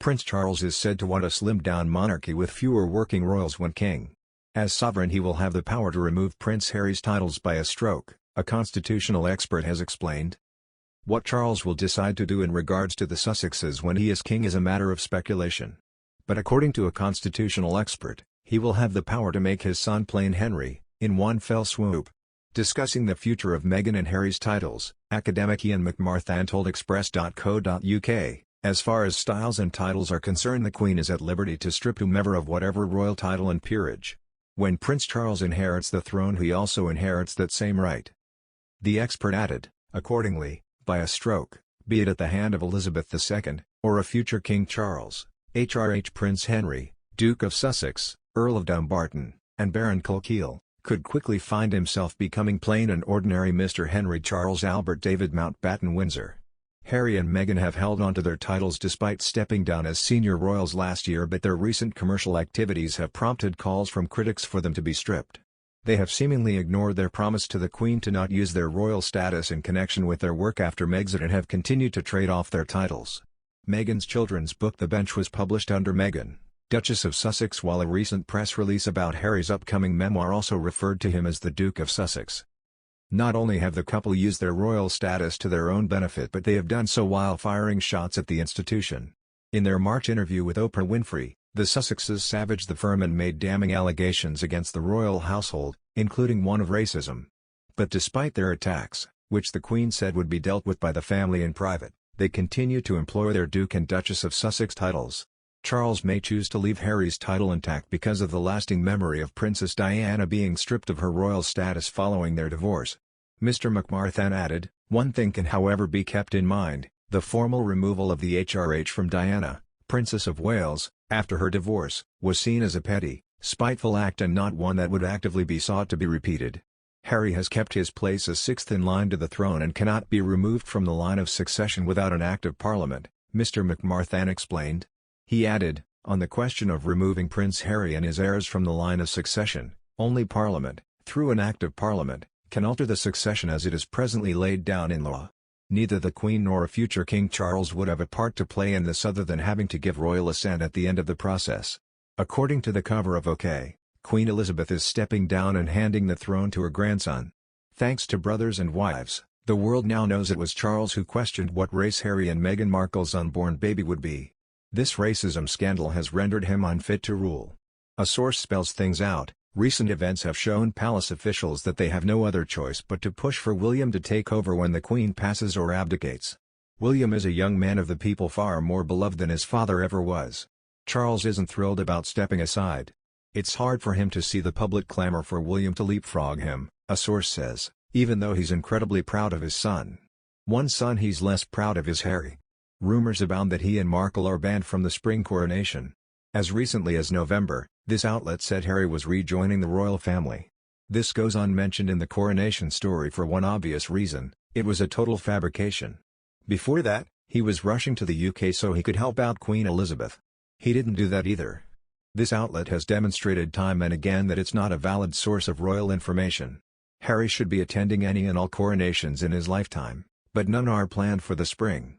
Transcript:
Prince Charles is said to want a slimmed-down monarchy with fewer working royals when king. As sovereign he will have the power to remove Prince Harry's titles by a stroke, a constitutional expert has explained. What Charles will decide to do in regards to the Sussexes when he is king is a matter of speculation. But according to a constitutional expert, he will have the power to make his son plain Henry, in one fell swoop. Discussing the future of Meghan and Harry's titles, academic Iain MacMarthanne told Express.co.uk, as far as styles and titles are concerned, the Queen is at liberty to strip whomever of whatever royal title and peerage. When Prince Charles inherits the throne, he also inherits that same right. The expert added, accordingly, by a stroke, be it at the hand of Elizabeth II, or a future King Charles, HRH Prince Henry, Duke of Sussex, Earl of Dumbarton, and Baron Kilkeel, could quickly find himself becoming plain and ordinary Mr. Henry Charles Albert David Mountbatten-Windsor. Harry and Meghan have held on to their titles despite stepping down as senior royals last year, but their recent commercial activities have prompted calls from critics for them to be stripped. They have seemingly ignored their promise to the Queen to not use their royal status in connection with their work after Megxit and have continued to trade off their titles. Meghan's children's book The Bench was published under Meghan, Duchess of Sussex, while a recent press release about Harry's upcoming memoir also referred to him as the Duke of Sussex. Not only have the couple used their royal status to their own benefit, but they have done so while firing shots at the institution. In their March interview with Oprah Winfrey, the Sussexes savaged the firm and made damning allegations against the royal household, including one of racism. But despite their attacks, which the Queen said would be dealt with by the family in private, they continue to employ their Duke and Duchess of Sussex titles. Charles may choose to leave Harry's title intact because of the lasting memory of Princess Diana being stripped of her royal status following their divorce. Mr. MacMarthanne added, one thing can however be kept in mind, the formal removal of the HRH from Diana, Princess of Wales, after her divorce, was seen as a petty, spiteful act and not one that would actively be sought to be repeated. Harry has kept his place as sixth in line to the throne and cannot be removed from the line of succession without an act of Parliament, Mr. MacMarthanne explained. He added, on the question of removing Prince Harry and his heirs from the line of succession, only Parliament, through an Act of Parliament, can alter the succession as it is presently laid down in law. Neither the Queen nor a future King Charles would have a part to play in this other than having to give royal assent at the end of the process. According to the cover of OK, Queen Elizabeth is stepping down and handing the throne to her grandson. Thanks to brothers and wives, the world now knows it was Charles who questioned what race Harry and Meghan Markle's unborn baby would be. This racism scandal has rendered him unfit to rule. A source spells things out. Recent events have shown palace officials that they have no other choice but to push for William to take over when the Queen passes or abdicates. William is a young man of the people, far more beloved than his father ever was. Charles isn't thrilled about stepping aside. It's hard for him to see the public clamor for William to leapfrog him, a source says, even though he's incredibly proud of his son. One son he's less proud of is Harry. Rumors abound that he and Markle are banned from the spring coronation. As recently as November, this outlet said Harry was rejoining the royal family. This goes unmentioned in the coronation story for one obvious reason: it was a total fabrication. Before that, he was rushing to the UK so he could help out Queen Elizabeth. He didn't do that either. This outlet has demonstrated time and again that it's not a valid source of royal information. Harry should be attending any and all coronations in his lifetime, but none are planned for the spring.